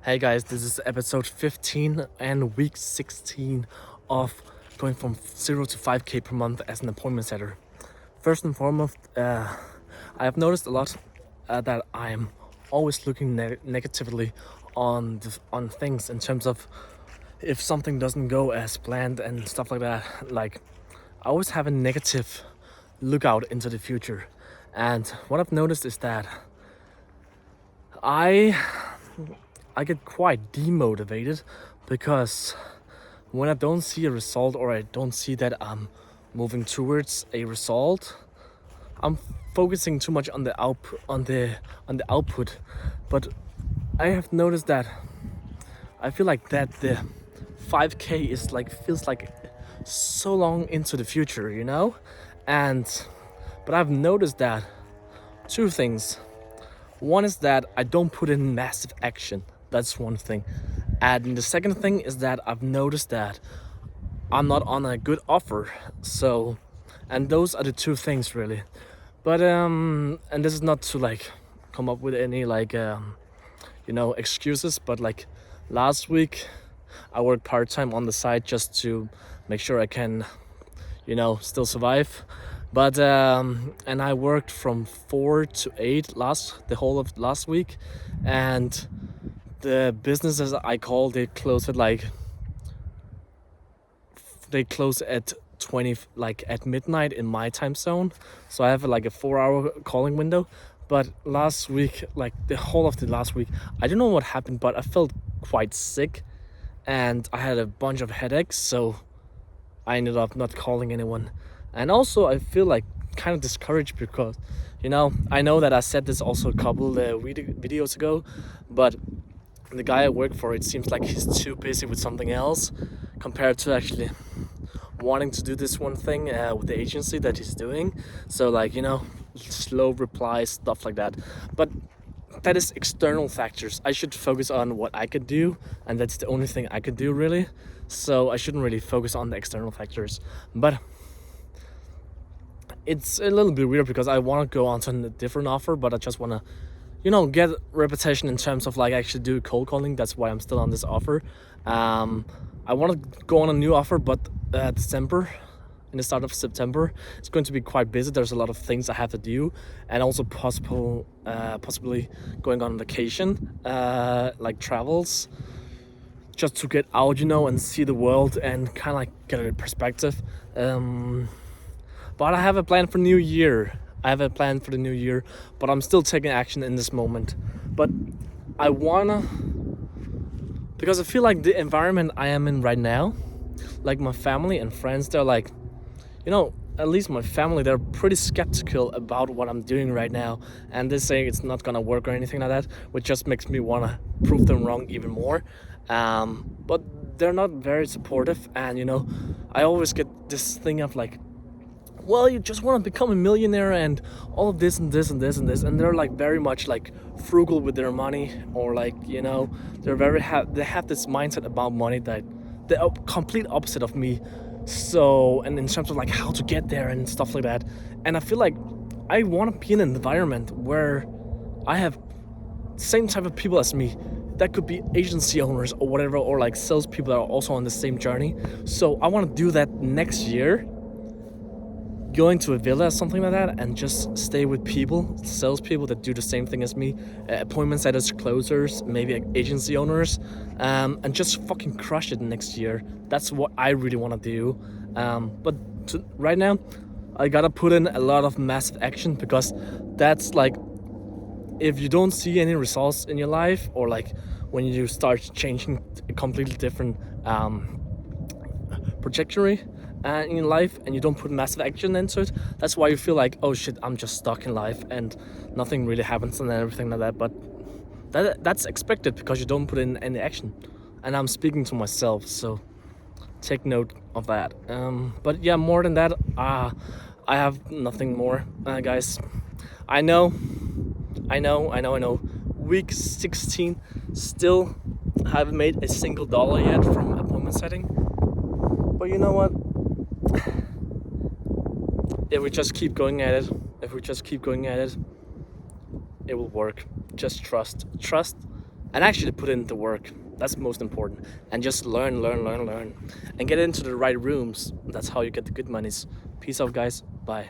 Hey guys, this is episode 15 and week 16 of going from 0 to 5k per month as an appointment setter. First and foremost, I have noticed a lot that I'm always looking negatively on things in terms of if something doesn't go as planned and stuff like that. Like, I always have a negative lookout into the future. And what I've noticed is that I get quite demotivated because when I don't see a result or I don't see that I'm moving towards a result, I'm focusing too much on the output. But I have noticed that I feel like that the 5k is like feels like so long into the future, you know? But I've noticed that two things. One is that I don't put in massive action. That's one thing. And the second thing is that I've noticed that I'm not on a good offer. So, and those are the two things really. But and this is not to like come up with any excuses, but like last week I worked part-time on the side just to make sure I can still survive. But and I worked from 4 to 8 the whole of last week, and the businesses I call they close at 20 at midnight in my time zone, so I have like a 4-hour calling window. But last week, like the whole of the last week, I don't know what happened, but I felt quite sick and I had a bunch of headaches, so I ended up not calling anyone. And also I feel like kind of discouraged because I know that I said this also a couple videos ago, but the guy I work for, it seems like he's too busy with something else compared to actually wanting to do this one thing with the agency that he's doing. So slow replies, stuff like that. But that is external factors. I should focus on what I could do, and that's the only thing I could do really. So I shouldn't really focus on the external factors. But it's a little bit weird because I want to go on to a different offer, but I just want to get reputation in terms of like actually do cold calling. That's why I'm still on this offer. I want to go on a new offer, but December, in the start of September, it's going to be quite busy. There's a lot of things I have to do, and also possibly going on vacation, like travels, just to get out, and see the world and kind of like get a perspective. But I have a plan for New Year. But I'm still taking action in this moment. But I wanna, because I feel like the environment I am in right now, like my family and friends, they're like, at least my family, they're pretty skeptical about what I'm doing right now, and they're saying it's not gonna work or anything like that, which just makes me wanna prove them wrong even more. But they're not very supportive, and I always get this thing of like, well, you just want to become a millionaire and all of this and this and this and this, and they're like very much like frugal with their money, or like they're they have this mindset about money that the complete opposite of me. So, and in terms of like how to get there and stuff like that, and I feel like I want to be in an environment where I have same type of people as me. That could be agency owners or whatever, or like salespeople that are also on the same journey. So I want to do that next year, going to a villa or something like that, and just stay with salespeople that do the same thing as me, appointment setters, closers, maybe agency owners, and just fucking crush it next year. That's what I really want to do. But right now, I gotta put in a lot of massive action, because that's like, if you don't see any results in your life, or like when you start changing a completely different trajectory in your life, and you don't put massive action into it, that's why you feel like, oh shit, I'm just stuck in life and nothing really happens and everything like that. But that's expected because you don't put in any action, and I'm speaking to myself, so take note of that. But yeah, more than that, I have nothing more, guys. I know. Week 16, still haven't made a single dollar yet from appointment setting. But you know what? If we just keep going at it, it will work. Just trust, and actually put into work. That's most important. And just learn, and get into the right rooms. That's how you get the good monies. Peace out, guys. Bye.